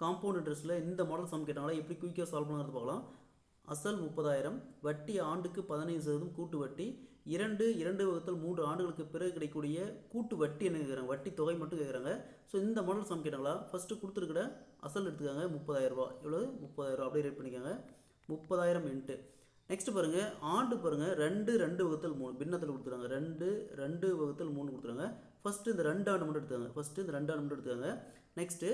Compound இன்ட்ரெஸ்ட்டில் இந்த model some கேட்டாங்களா எப்படி குயிக்காக சால்வ் பண்ணுறது பார்க்கலாம். அசல் 30,000, வட்டி ஆண்டுக்கு 15% கூட்டு வட்டி, 2 ஆண்டுகளுக்கு பிறகு கிடைக்கக்கூடிய கூட்டு வட்டி என்ன கேட்குறாங்க, வட்டி தொகை மட்டும் கேட்குறாங்க. ஸோ இந்த மாடல் சம் கேட்டாங்களா ஃபஸ்ட்டு கொடுத்துருக்கிற அசல் எடுத்துக்காங்க 30,000 ரூபா, எவ்வளோ 30,000 அப்படியே ரேட் பண்ணிக்காங்க. 30,000 இன்ட்டு நெக்ஸ்ட் பாருங்கள் ஆண்டு பாருங்கள் 2/3 பின்னத்தில் கொடுத்துருக்காங்க. 2/3 கொடுத்துருக்காங்க. ஃபஸ்ட்டு இந்த 2 ஆண்டு மட்டும் எடுத்துக்காங்க. நெக்ஸ்ட்டு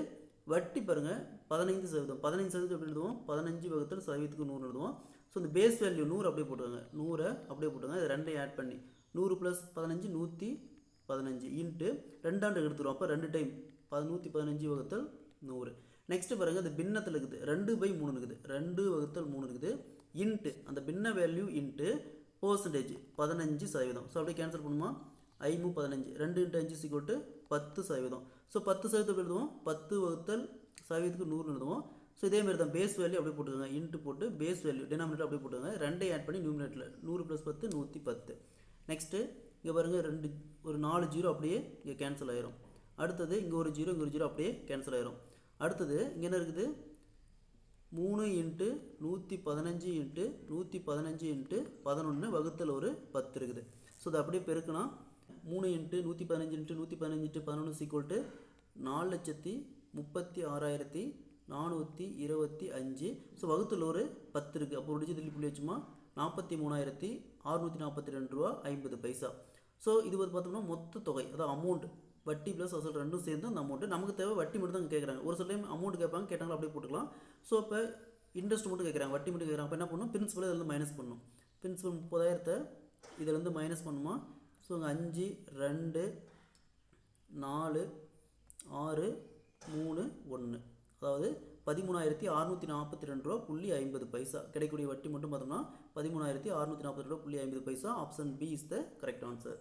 வட்டி பாருங்கள் 15%. 15% எப்படி எழுதுவோம், 15/100% 100 எழுதுவோம். ஸோ இந்த பேஸ் வேல்யூ 100 அப்படியே போட்டுருங்க. 100 அப்படியே போட்டுருங்க. இது ரெண்டையும் ஆட் பண்ணி 100 + 15 115 இன்ட்டு 2 ஆண்டு எடுத்துருவோம். அப்போ 2 டைம் 115/100. நெக்ஸ்ட்டு பாருங்கள் இந்த பின்னத்தில் இருக்குது 2/3 இருக்குது. 2/3 இருக்குது இன்ட்டு அந்த பின்ன வேல்யூ இன்ட்டு பர்சன்டேஜ் 15%. ஸோ அப்படியே கேன்சல் பண்ணுமா, 5 2 × 5 10%. ஸோ 10% எழுதுவோம். 10/100% 100 எழுதுவோம். ஸோ இதேமாதிரி தான் பேஸ் வேல்யூ அப்படியே போட்டுக்கோங்க. இன்ட்டு போட்டு பேஸ் வேல்யூ டினாமினேட்டர் அப்படியே போட்டுக்கோங்க. ரெண்டையும் ஆட் பண்ணி நியூமினேட்டரில் 100 + 10 110. நெக்ஸ்ட்டு இங்கே பாருங்கள் ஒரு 4 ஜீரோ அப்படியே இங்கே கேன்சல் ஆயிரும். அடுத்தது இங்கே ஒரு ஜீரோ அப்படியே கேன்சல் ஆயிரும். அடுத்தது இங்கே என்ன இருக்குது, 3 × 115 × 115 × 11 வகுத்தல் ஒரு 10 இருக்குது. ஸோ அதை அப்படியே பெருக்கினா 3 × 115 × 115 × 11 4,36,425. ஸோ வகுத்தில் ஒரு 10 இருக்குது. அப்போ ஒரு டிஜிட் புள்ளி வச்சுமா 43,642 ரூபா 50 பைசா. ஸோ இது வந்து பார்த்தோம்னா மொத்த தொகை, அதாவது அமௌண்ட், வட்டி ப்ளஸ் அசல் ரெண்டும் சேர்ந்து அந்த அமௌண்ட்டு. நமக்கு தேவை வட்டி மட்டும் தான் கேட்குறாங்க. ஒரு சில டைம் அமௌண்ட் கேட்பாங்க, கேட்டாங்களா அப்படியே போட்டுக்கலாம். ஸோ இப்போ இன்ட்ரெஸ்ட் மட்டும் கேட்குறாங்க, வட்டி மட்டும் கேட்குறாங்க. அப்போ என்ன பண்ணணும், பிரின்சிபல் இதில் மைனஸ் பண்ணணும். பிரின்சிபல் 30,000 இதிலேருந்து மைனஸ் பண்ணுமா. ஸோ இங்கே 5 2 4 6 3 1, அதாவது 13,642 ரூபா 50 பைசா. கிடைக்கக்கூடிய வட்டி மட்டும் பார்த்தோம்னா 13,642 ரூபா 50 பைசா. Option B is the correct answer.